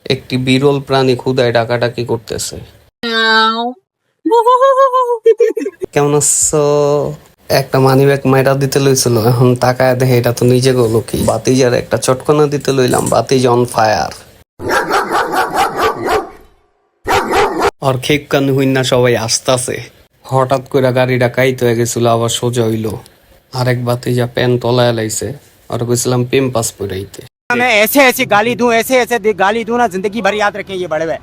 একটি বিরল প্রাণী ক্ষুধায় ডাকাডাকি করতেছে। কেমন আছো? একটা মানি ব্যাগ মাইরা দিতে লইছিল, এখন তাকায় দেখে এটা তো নিজে গেলো কি। বাতিজার একটা চটকনা দিতে লইলাম, বাতিজ অন ফায়ার। আর খেক কান হইনা সবাই আসতাছে। হঠাৎ করে গাড়িটা কাইতে হয়ে গেছিল, আবার সোজা হইলো। আরেক বাতিজা প্যান তলায় লাইছে, আর কইছিলাম পেম পাস পরাইতে। मैं ऐसे ऐसी गाली दूं, ऐसे ऐसे गाली दूं ना, जिंदगी भर याद रखें ये बड़े भाई।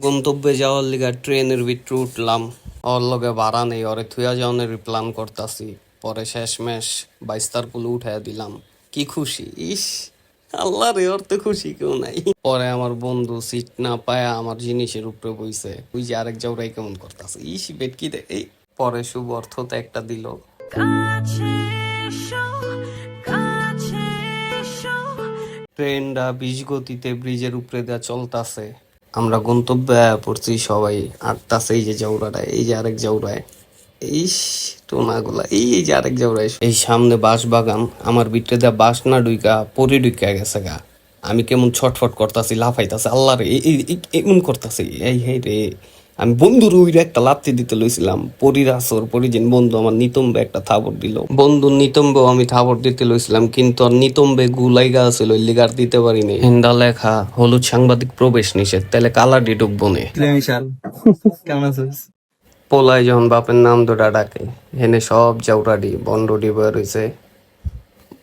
গন্তব্যে যাওয়ার লিগা ট্রেনের ভিতরে উঠলাম। ওর লগে ভাড়া নেই, ওরে থুয়া যাওয়ানের প্ল্যান করতাছি। পরে শেষমেশ বাইস্তারগুলো উঠাইয়া দিলাম। কি খুশি! ইস আল্লাহ রে, ওর তো খুশি কেউ নাই। পরে আমার বন্ধু সিট না পায়া আমার জিনিসের উপরে বইছে। ওই যে আরেক জাউরাই কেমন করতেছে, ইস বেটকি দে। এই পরে শুভ অর্থতে একটা দিল। ট্রেনটা 20 গতিতে ব্রিজের উপরে দেয়া চলতাছে। আমরা গন্তব্যে পড়ছি, সবাই আটতাছে। এই যে জাউরাটা, এই যে আরেক জাউরায়, ইস টোনাগুলা, এই যে আরেক জাউরায়। এই সামনে বাঁশ বাগান, আমার ভিতরে দেয়া বাঁশ না ডুইকা পরি ডুইকা গেছে গা। আমি কেমন ছটফট করতাছি, লাফাইতাছে, আল্লাহ রে এমন করতাছি। এই হে রে, আমি বন্ধুর উইরে একটা লাত্তি দিতে লইছিলাম। পরির আসর পরিজিন বন্ধু আমার নিতম্বে একটা থাবর দিল। বন্ধুর নিতম্বেও আমি থাবর দিতে লইছিলাম, কিন্তু আর নিতম্বে গুলাইগা আছিল, লিগার দিতে পারিনি। হেন্ডা লেখা হলুদ সাংবাদিক প্রবেশ নিষেধ, তাহলে কালারটি ঢুকবো নে। কেমন আছিস? পোলায় যখন বাপের নাম দুটা ডাকে, হেনে সব জাউরাডি বন্ডডি বয়ে রয়েছে।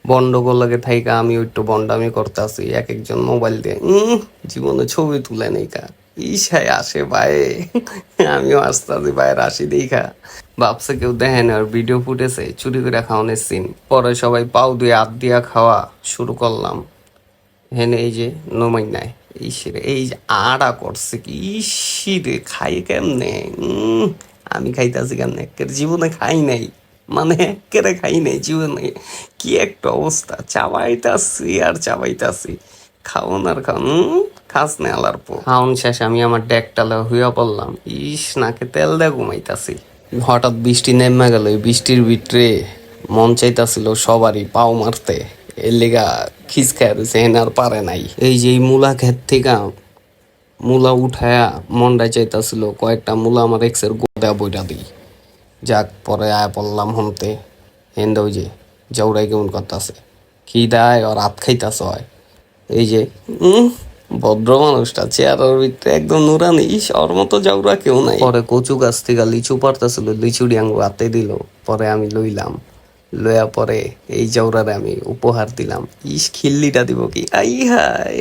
বন্ডগোল লাগে থাইকা আমি একটু বন্ডামি করতেছি, এক একজন মোবাইল দিয়ে জীবনে ছবি তুলে নেই কা। ইসাই আসে ভাই, আমিও আসতেছি ভাইয়ের আসি দেখা। ভাবছে কেউ দেখেন, আর ভিডিও ফুটেছে চুরি করে খাওয়ানোর সিন। পরে সবাই পাও দিয়ে হাত দিয়া খাওয়া শুরু করলাম। হেনে এই যে নমাই নাই, ইসরে এই যে আড়া করছে কি, ইসিরে খাই কেমনে। আমি খাইতেছি কেমনে, একের জীবনে খাই নাই, মানে একেরে খাই নাই জীবনে। কি একটা অবস্থা, চাবাইতাছি আর চাবাইতাছি, খাওন আর খাওন, খাস নে আলার পর। খাওন শেষ আমি আমার ডেকটালে হইয়া পড়লাম, ইস নাকে তেল দিয়ে ঘুমাইতাছি। হঠাৎ বৃষ্টি নেমে গেল, এই বৃষ্টির ভিতরে মন চাইতাছিল সবারই পাও মারতে। এর লেগা খিচকায় রয়েছে, হেন আর পারে নাই। এই যে মূলা ক্ষেত থেকে মূলা উঠায়া মনটা চাইতাছিল কয়েকটা মূলা আমার এক্সের গোদা বইটা দিই। যাক, পরে আয় পড়লাম হমতে। হেন্দা ওই যে জাউরাই কেমন করতেছে, খিদায় আর হাত খাইতাছ হয়। এই যে ভদ্র মানুষটা চেয়ারের ভিতরে একদম নুরানি, ওর মতো জাউরা কেউ নাই। পরে কচু গাছ থেকে লিচু পারতেছিল, লিচু ডিয়াঙ্গু হাতে দিল। পরে আমি লইলাম, লয়া পরে এই জাউরারে আমি উপহার দিলাম। ইস খিল্লিটা দিব কি, আই হায়।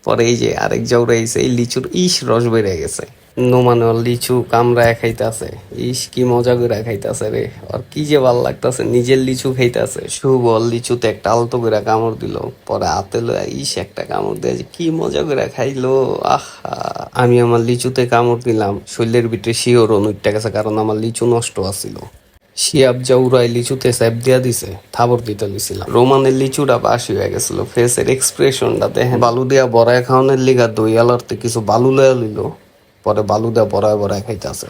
পরে এই যে আরেক জাউরা এসে এই লিচুর রস বেড়ে গেছে। নোমানে ওর লিচু কামড়ায় খাইতাছে, ইস কি মজা করে খাইতাছে রে। আর কি যে ভাল লাগতাছে, নিজের লিচু খাইতাছে। শুভ লিচুতে একটা আলতো করে কামড় দিল, পরে হাতে লয়া একটা কামড় দিয়ে কি মজা করে খাইলো, আহা। আমি আমার লিচুতে কামড় দিলাম, শরীরের ভিতরে শিওরও উঠতে গেছে, কারণ আমার লিচু নষ্ট আছিল। শিয়াব জাউরাই লিচুতে স্যাপ দিয়া দিছে, থাবর দিতে লইছিলাম। রোমানের লিচুটা বাসি হয়ে গেছিল, ফেসের এক্সপ্রেশনটা দেখেন। বালু দিয়া বড়ায় খাওয়ানোর লিগা দই আলারতে কিছু বালু লয়া লইল, পরে বালু দিয়া বড়ায় বড়ায় খাইতেছে।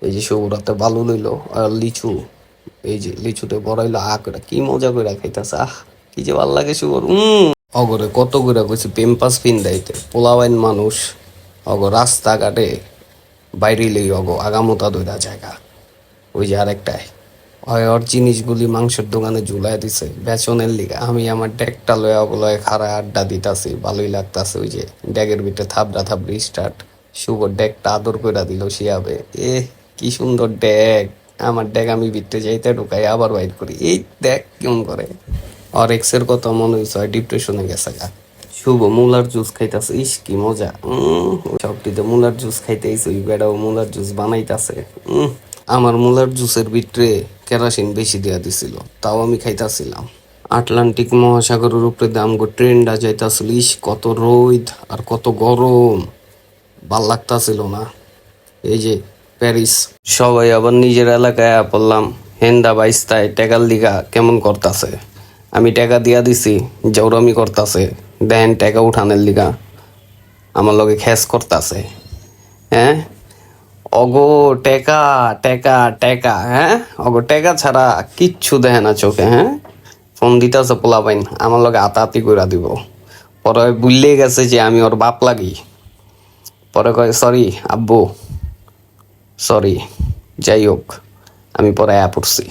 এই যে সৌরাতে বালু লইল আর লিচু, এই যে লিচুতে বড়াইলো করে কি মজা করে খাইতেছে, আহ কি যে ভাল লাগে শুভর। অগরে কত করে কইছি পেম্পাস ফিন দাইতে, পোলাওয়াইন মানুষ অগ রাস্তাঘাটে বাইরে লই অগ আগামতা দইরা জায়গা। ওই যে আরেকটাই হয় ওর জিনিসগুলি মাংসের দোকানে ঝুলাই দিছে বেচনের লিগা। আমি আমার ডেকটা লয়া বলয় খাড়া আড্ডা দিতাছি, ভালোই লাগতাছে। ওই যে ডেকের ভিতরে থাবড়া থাবড়ি স্টার্ট। শুভ ডেকটা আদর করে দিল শিয়াবে, কি সুন্দর ডেক। আমার ডেক আমি ভিতরে যাইতে ঢুকাই আবার বাইর করি, এই দেখ কেমন করে। আর এক্সের কথা মনে হয়েছে ডিপ্রেশনে গেছে গা। শুভ মুলার জুস খাইতেছে, ইস কি মজা। সবটিতে মুলার জুস খাইতেছে, ওই বেড়াও মুলার জুস বানাইতেছে। আমার মুলার জুসের ভিতরে কেরাসিন বেশি দেওয়া দিছিল, তাও আমি খাইতেছিলাম। আটলান্টিক মহাসাগরের উপরে দামগো ট্রেনটা যাইতাছিল, ইস কত রোদ আর কত গরম, ভাল লাগতাছিল না। এই যে প্যারিস, সবাই আবার নিজের এলাকায় পড়লাম। হেন্দা বাইস্তায় টেকার লিগা কেমন করতাছে, আমি টাকা দিয়া দিছি, জৌরামি করতাছে। দেন টাকা উঠানের লিগা আমার লগে খ্যাস করতাছে। হ্যাঁ, অগো টেকা টেকা টেকা, হ্যাঁ অগো টেকা ছাড়া কিচ্ছু দেখে না চোখে। হ্যাঁ, ফোন দিতেছে পোলাপাইন, আমার লগে আতাআতি কইরা দিব। পরে বুঝলেই গেছে যে আমি ওর বাপ লাগি। পরে কয় সরি আব্বু, সরি। যাই হোক, আমি পরে পড়ছি।